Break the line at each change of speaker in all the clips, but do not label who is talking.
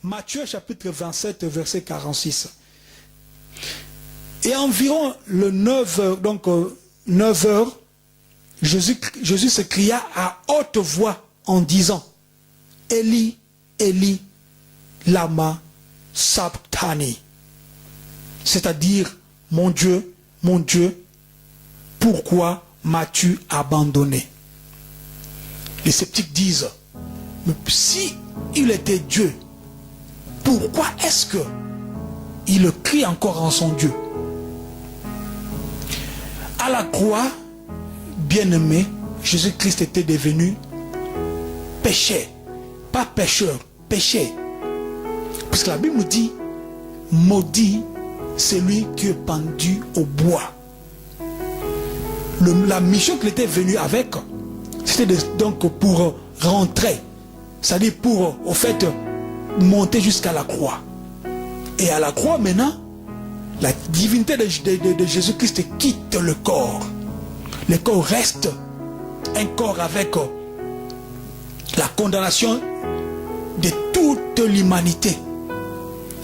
Matthieu chapitre 27, verset 46. Et environ le 9 heures, donc 9 heures, Jésus se cria à haute voix en disant, Eli, Eli, lama sabachthani. C'est-à-dire, mon Dieu, pourquoi m'as-tu abandonné? Les sceptiques disent, mais si il était Dieu, pourquoi est-ce que il crie encore en son Dieu? À la croix, bien-aimé, Jésus-Christ était devenu péché, pas pécheur, péché. Parce que la Bible nous dit, maudit celui qui est pendu au bois. La mission qu'il était venu avec, c'était donc pour rentrer, c'est-à-dire pour, au fait, monter jusqu'à la croix. Et à la croix, maintenant, la divinité de Jésus-Christ quitte le corps. Le corps reste un corps avec la condamnation de toute l'humanité.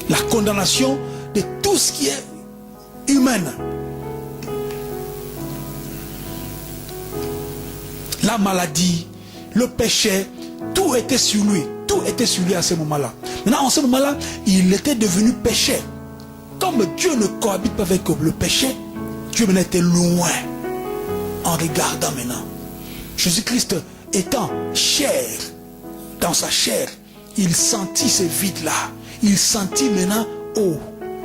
La condamnation de tout ce qui est humain. La maladie, le péché, tout était sur lui. Tout était sur lui à ce moment-là. Maintenant, en ce moment-là, il était devenu péché. Comme Dieu ne cohabite pas avec le péché, Dieu maintenant était loin. En regardant maintenant, Jésus-Christ étant chair, dans sa chair, il sentit ce vide-là. Il sentit maintenant, oh,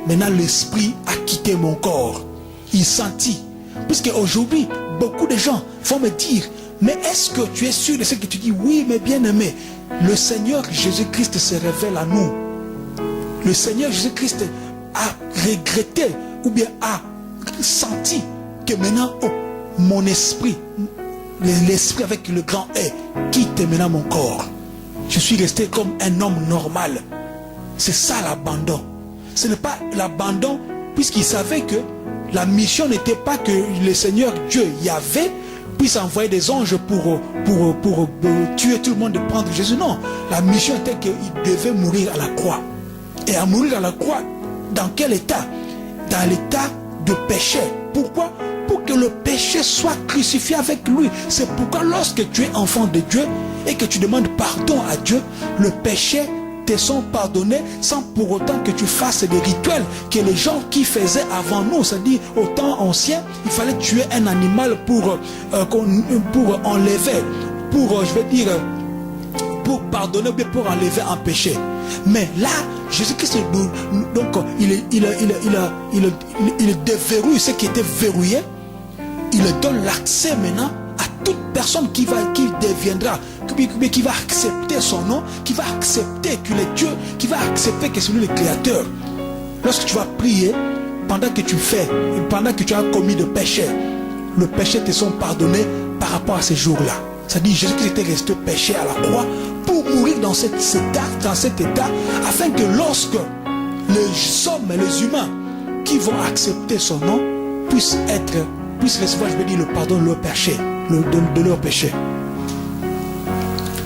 maintenant l'esprit a quitté mon corps. Il sentit. Puisque aujourd'hui, beaucoup de gens vont me dire, mais est-ce que tu es sûr de ce que tu dis? Oui, mais bien aimé, le Seigneur Jésus-Christ se révèle à nous. Le Seigneur Jésus-Christ a regretté ou bien a senti que maintenant, oh, mon esprit, l'esprit avec le grand E, quitte maintenant mon corps. Je suis resté comme un homme normal. C'est ça l'abandon. Ce n'est pas l'abandon, puisqu'il savait que la mission n'était pas que le Seigneur Dieu Yahvé puisse envoyer des anges pour tuer tout le monde et prendre Jésus. Non, la mission était qu'il devait mourir à la croix. Et à mourir à la croix, dans quel état? Dans l'état de péché. Pourquoi? Pour que le péché soit crucifié avec lui. C'est pourquoi lorsque tu es enfant de Dieu et que tu demandes pardon à Dieu, le péché te sont pardonnés sans pour autant que tu fasses des rituels que les gens qui faisaient avant nous, c'est-à-dire au temps ancien, il fallait tuer un animal pour enlever, pour pardonner ou bien pour enlever un péché. Mais là, Jésus-Christ, donc il déverrouille ce qui était verrouillé. Il donne l'accès maintenant à toute personne qui deviendra, qui va accepter son nom, qui va accepter qu'il est Dieu, qui va accepter que c'est lui le Créateur. Lorsque tu vas prier, pendant que tu fais, pendant que tu as commis de péché, le péché te sont pardonnés par rapport à ces jours-là. C'est-à-dire Jésus-Christ était resté péché à la croix pour mourir dans cet état, afin que lorsque les hommes et les humains qui vont accepter son nom puissent recevoir, je veux dire, le pardon de leur péché, de leur péché.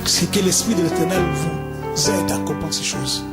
C'est que l'Esprit de l'Éternel vous aide à comprendre ces choses.